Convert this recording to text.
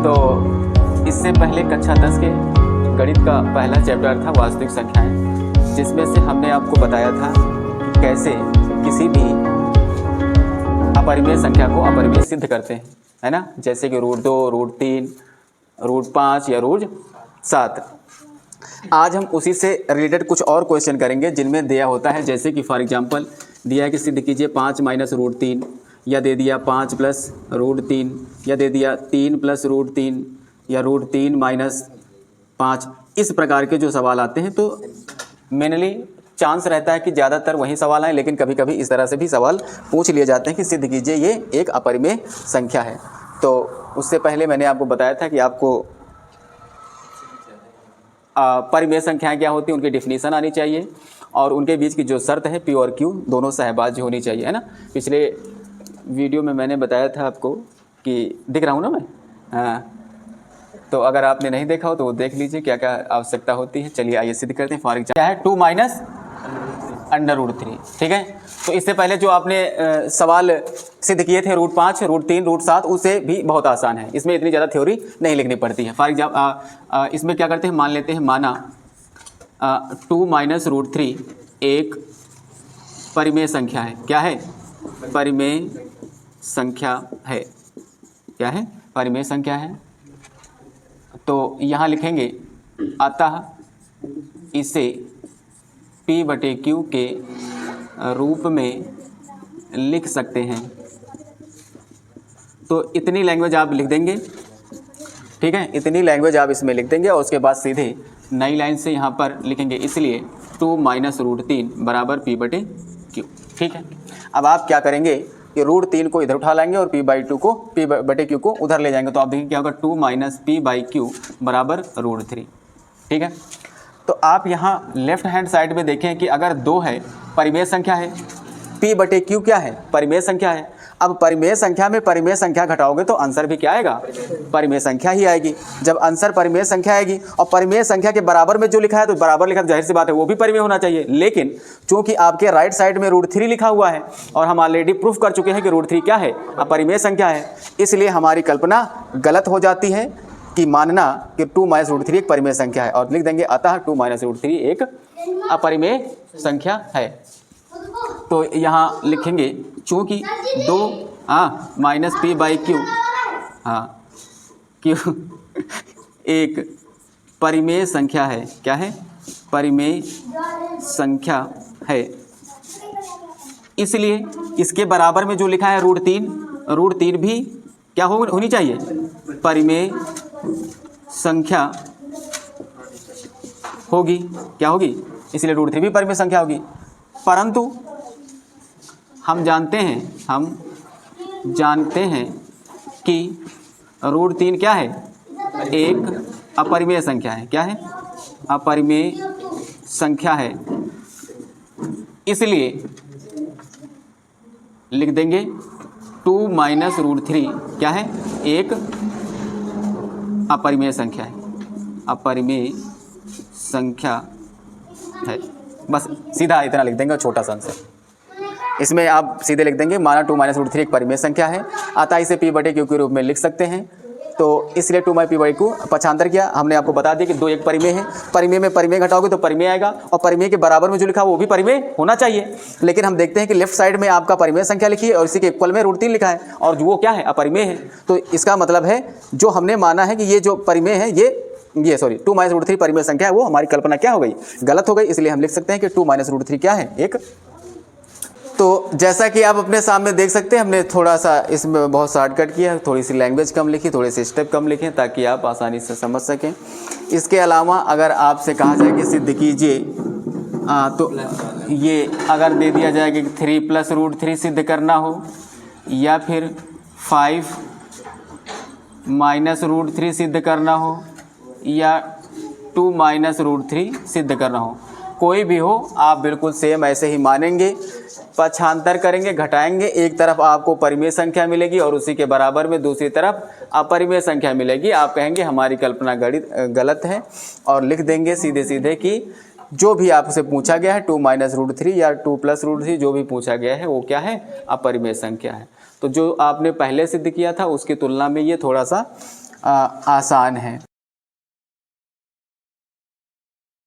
तो इससे पहले कक्षा 10 के गणित का पहला चैप्टर था वास्तविक संख्याएं, जिसमें से हमने आपको बताया था कि कैसे किसी भी अपरिमेय संख्या को अपरिमेय सिद्ध करते हैं, है ना। जैसे कि √2, √3, √5 या √7। आज हम उसी से रिलेटेड कुछ और क्वेश्चन करेंगे जिनमें दिया होता है, जैसे कि फॉर एग्जांपल दिया है कि सिद्ध कीजिए 5 - √3, या दे दिया 5 + √3, या दे दिया 3 + √3, या √3 - 5। इस प्रकार के जो सवाल आते हैं तो मेनली चांस रहता है कि ज़्यादातर वही सवाल आए, लेकिन कभी कभी इस तरह से भी सवाल पूछ लिए जाते हैं कि सिद्ध कीजिए ये एक अपरिमेय संख्या है। तो उससे पहले मैंने आपको बताया था कि आपको परिमेय संख्याएं क्या होती हैं उनकी डिफिनीसन आनी चाहिए, और उनके बीच की जो शर्त है P और Q दोनों सहभाज्य होनी चाहिए, है ना। पिछले वीडियो में मैंने बताया था आपको कि दिख रहा हूँ ना मैं, हाँ। तो अगर आपने नहीं देखा हो तो वो देख लीजिए क्या क्या आवश्यकता होती है। चलिए आइए सिद्ध करते हैं। फॉर एग्जाम्पल क्या है 2 - √3, ठीक है। तो इससे पहले जो आपने सवाल सिद्ध किए थे √5, √3, √7, उससे भी बहुत आसान है, इसमें इतनी ज़्यादा थ्योरी नहीं लिखनी पड़ती है। फॉर एग्जाम्पल इसमें क्या करते हैं, मान लेते हैं, माना 2 - √3 एक परिमेय संख्या है। क्या है? परिमेय संख्या है। क्या है? परिमेय संख्या है। तो यहाँ लिखेंगे, अतः इसे P/Q के रूप में लिख सकते हैं। तो इतनी लैंग्वेज आप लिख देंगे, ठीक है, इतनी लैंग्वेज आप इसमें लिख देंगे, और उसके बाद सीधे नई लाइन से यहाँ पर लिखेंगे, इसलिए 2 - √3 = P/Q, ठीक है। अब आप क्या करेंगे कि √3 को इधर उठा लाएंगे और P/Q को उधर ले जाएंगे, तो आप देखिए क्या होगा, 2 - P/Q = √3, ठीक है। तो आप यहाँ लेफ्ट हैंड साइड में देखें कि अगर 2 है, परिमेय संख्या है, P/Q क्या है? परिमेय संख्या है। अब परिमेय संख्या में परिमेय संख्या घटाओगे तो आंसर भी क्या आएगा? परिमेय संख्या ही आएगी। जब आंसर परिमेय संख्या आएगी और परिमेय संख्या के बराबर में जो लिखा है तो बराबर लिखा, तो जाहिर सी बात है वो भी परिमेय होना चाहिए। लेकिन चूंकि आपके राइट साइड में √3 लिखा हुआ है और हम ऑलरेडी प्रूफ कर चुके हैं कि √3 क्या है? अपरिमेय संख्या है, इसलिए हमारी कल्पना गलत हो जाती है कि मानना कि 2 - √3 एक परिमेय संख्या है, और लिख देंगे अतः 2 - √3 एक अपरिमेय संख्या है। तो यहाँ लिखेंगे चूँकि 2 -P/Q, Q एक परिमेय संख्या है। क्या है? परिमेय संख्या है, इसलिए इसके बराबर में जो लिखा है √3 भी क्या होनी चाहिए? परिमेय संख्या होगी। क्या होगी? इसलिए √3 भी परिमेय संख्या होगी। परंतु हम जानते हैं कि √3 क्या है? एक अपरिमेय संख्या है। क्या है? अपरिमेय संख्या है, इसलिए लिख देंगे 2 - √3 क्या है? एक अपरिमेय संख्या है। अपरिमेय संख्या है, बस सीधा इतना लिख देंगे, छोटा सा आंसर। इसमें आप सीधे लिख देंगे, माना 2 - √3 एक परिमेय संख्या है, अतः इसे P/Q के रूप में लिख सकते हैं। तो इसलिए 2 - P/Q पक्षांतर किया, हमने आपको बता दिया कि 2 एक परिमेय है, परिमेय में परिमेय घटाओगे तो परिमेय आएगा, और परिमेय के बराबर में जो लिखा वो भी परिमेय होना चाहिए। लेकिन हम देखते हैं कि लेफ्ट साइड में आपका परिमेय संख्या लिखी है और इसी के इक्वल में √3 लिखा है, और वो क्या है? अपरिमेय है। तो इसका मतलब है जो हमने माना है कि ये जो परिमेय है, ये 2 - √3 परिमेय संख्या है, वो हमारी कल्पना क्या हो गई? गलत हो गई। इसलिए हम लिख सकते हैं कि 2 - √3 क्या है? एक। तो जैसा कि आप अपने सामने देख सकते हैं, हमने थोड़ा सा इसमें बहुत शॉर्टकट किया, थोड़ी सी लैंग्वेज कम लिखी, थोड़े से स्टेप कम लिखे, ताकि आप आसानी से समझ सकें। इसके अलावा अगर आपसे कहा जाए कि सिद्ध कीजिए, तो ये अगर दे दिया जाए कि 3 + √3 सिद्ध करना हो, या फिर 5 - √3 सिद्ध करना हो, या 2 - √3 सिद्ध करना हो, कोई भी हो, आप बिल्कुल सेम ऐसे ही मानेंगे, पक्षांतर करेंगे, घटाएंगे, एक तरफ आपको परिमेय संख्या मिलेगी और उसी के बराबर में दूसरी तरफ अपरिमेय संख्या मिलेगी। आप कहेंगे हमारी कल्पना गलत है, और लिख देंगे सीधे सीधे कि जो भी आपसे पूछा गया है 2 - √3 या 2 + √3 जो भी पूछा गया है वो क्या है? अपरिमेय संख्या है। तो जो आपने पहले सिद्ध किया था उसकी तुलना में ये थोड़ा सा आसान है।